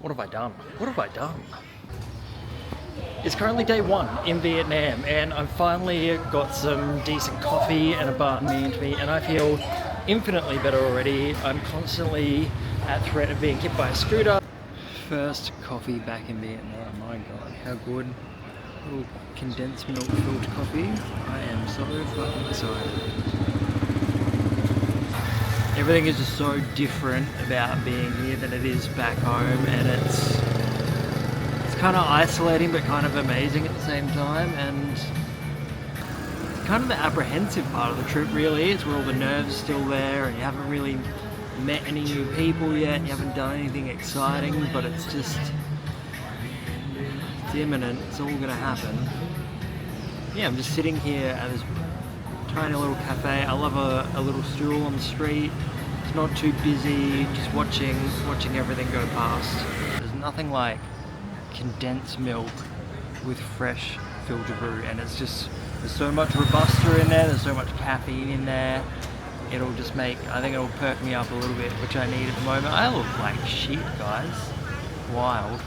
What have I done? What have I done? It's currently day one in Vietnam and I've finally got some decent coffee and a banh mi into me and I feel infinitely better already. I'm constantly at threat of being hit by a scooter. First coffee back in Vietnam, my god, how good. A little condensed milk filled coffee. I am so fucking excited. Everything is just so different about being here than it is back home, and it's kind of isolating but kind of amazing at the same time, and it's kind of the apprehensive part of the trip really. It's where all the nerves are still there and you haven't really met any new people yet, you haven't done anything exciting, but it's imminent, it's all gonna happen. Yeah, I'm just sitting here at this tiny little cafe. I love a little stool on the street. It's not too busy, just watching everything go past. There's nothing like condensed milk with fresh filter brew, and it's just, there's so much Robusta in there, there's so much caffeine in there. It'll just make, I think it'll perk me up a little bit, which I need at the moment. I look like shit, guys. Wild.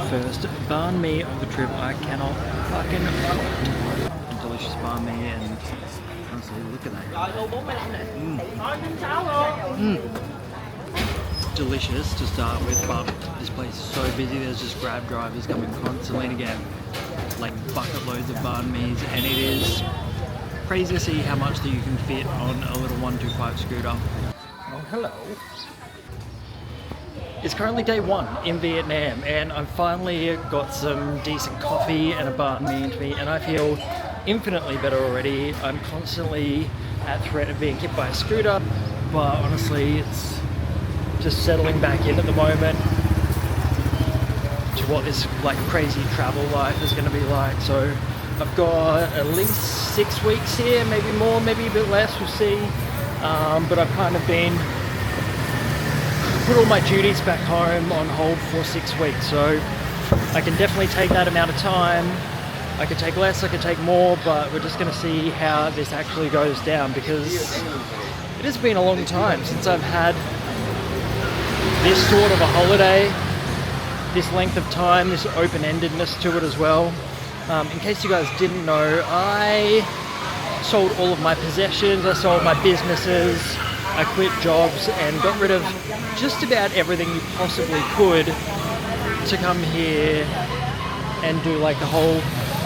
First banh mi of the trip. I cannot fucking wait. A delicious banh mi, and honestly, look at that. Delicious to start with, but this place is so busy. There's just grab drivers coming constantly to get like bucket loads of banh mi's, and it is crazy to see how much that you can fit on a little 125 scooter. Oh, hello. It's currently day one in Vietnam and I've finally got some decent coffee and a banh mi into me and I feel infinitely better already. I'm constantly at threat of being hit by a scooter, but honestly it's just settling back in at the moment to what this like crazy travel life is going to be like. So I've got at least 6 weeks here, maybe more, maybe a bit less, we'll see. But I've kind of been put all my duties back home on hold for 6 weeks, so I can definitely take that amount of time. I could take less, I could take more, but we're just going to see how this actually goes down, because it has been a long time since I've had this sort of a holiday, this length of time, this open-endedness to it as well. In case you guys didn't know, I sold all of my possessions, I sold my businesses, I quit jobs and got rid of just about everything you possibly could to come here and do like the whole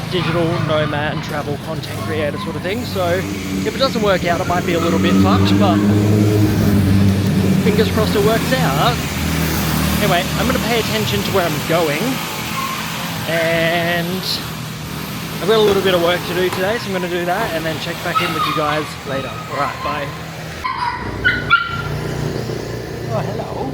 digital nomad and travel content creator sort of thing. So if it doesn't work out, it might be a little bit fucked, but fingers crossed it works out. Anyway, I'm going to pay attention to where I'm going, and I've got a little bit of work to do today, so I'm going to do that and then check back in with you guys later. Alright, bye. Oh, hello.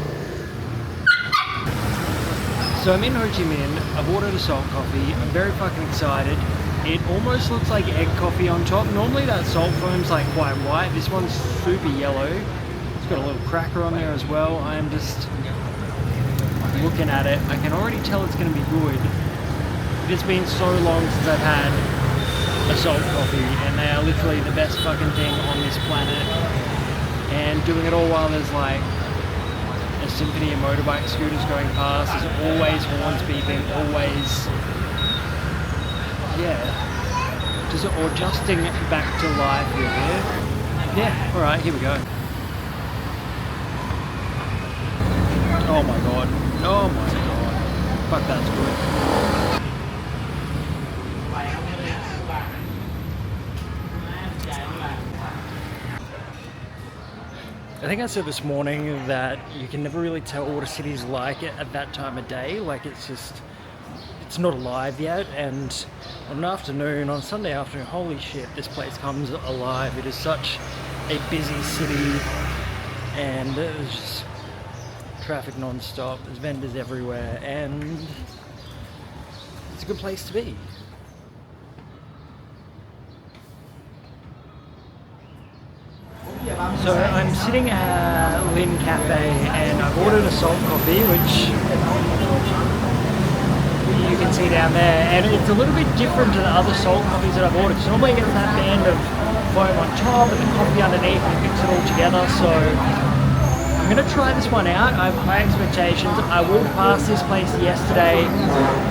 So I'm in Ho Chi Minh, I've ordered a salt coffee, I'm very fucking excited. It almost looks like egg coffee on top. Normally that salt foam's like quite white, this one's super yellow. It's got a little cracker on there as well. I am just looking at it, I can already tell it's going to be good. It's been so long since I've had a salt coffee, and they are literally the best fucking thing on this planet. And doing it all while there's like a symphony of motorbike scooters going past, there's always horns beeping, always, yeah, just adjusting back to life here. Yeah, alright, here we go. Oh my god, oh my god, fuck, that's good. I think I said this morning that you can never really tell what a city's like at that time of day. Like it's not alive yet, and on an afternoon, on Sunday afternoon, holy shit, this place comes alive. It is such a busy city, and there's just traffic non-stop, there's vendors everywhere, and it's a good place to be. So I'm sitting at Lin Cafe and I've ordered a salt coffee, which you can see down there, and it's a little bit different to the other salt coffees that I've ordered. So normally I get that band of foam on top and the coffee underneath and mix it all together. So I'm going to try this one out. I have high expectations. I walked past this place yesterday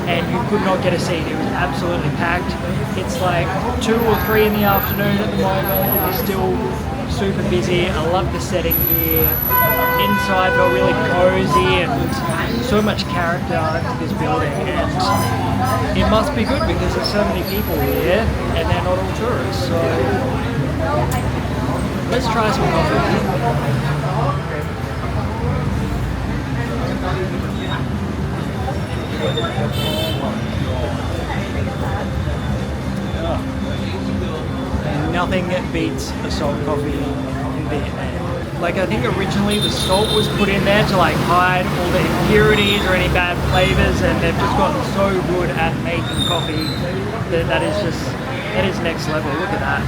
and you could not get a seat. It was absolutely packed. It's like 2 or 3 in the afternoon at the moment. It's still super busy. I love the setting here. Inside felt really cozy and so much character to this building, and it must be good because there's so many people here and they're not all tourists. So let's try some coffee. Nothing beats a salt coffee in Vietnam. Like, I think originally the salt was put in there to like hide all the impurities or any bad flavors, and they've just gotten so good at making coffee that that is next level. Look at that.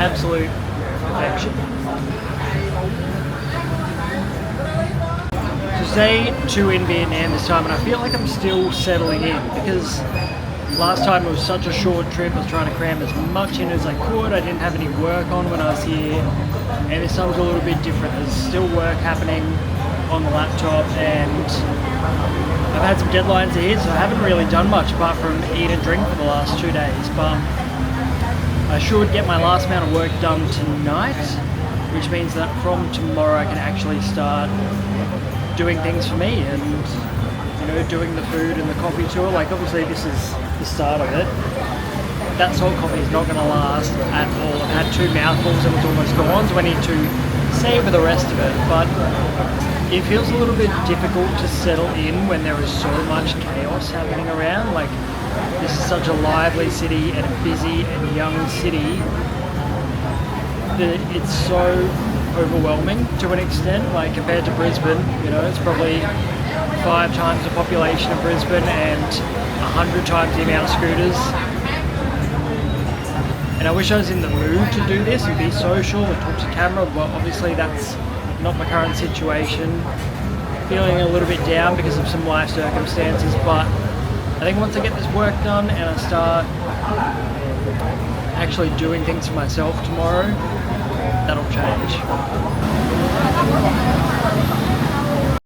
Absolute perfection. So day 2 in Vietnam this time, and I feel like I'm still settling in because last time it was such a short trip. I was trying to cram as much in as I could. I didn't have any work on when I was here, and this time's a little bit different. There's still work happening on the laptop, and I've had some deadlines ahead, so I haven't really done much apart from eat and drink for the last 2 days. But I should get my last amount of work done tonight, which means that from tomorrow I can actually start doing things for me and, you know, doing the food and the coffee tour. Like, obviously this is the start of it. That salt coffee is not going to last at all. I've had 2 mouthfuls and it's almost gone, so I need to savor the rest of it. But it feels a little bit difficult to settle in when there is so much chaos happening around. Like, this is such a lively city and a busy and young city that it's so overwhelming to an extent. Like, compared to Brisbane, you know, it's probably 5 times the population of Brisbane and 100 times the amount of scooters. And I wish I was in the mood to do this and be social and talk to camera, but obviously that's not my current situation. Feeling a little bit down because of some life circumstances, but I think once I get this work done and I start actually doing things for myself tomorrow, that'll change.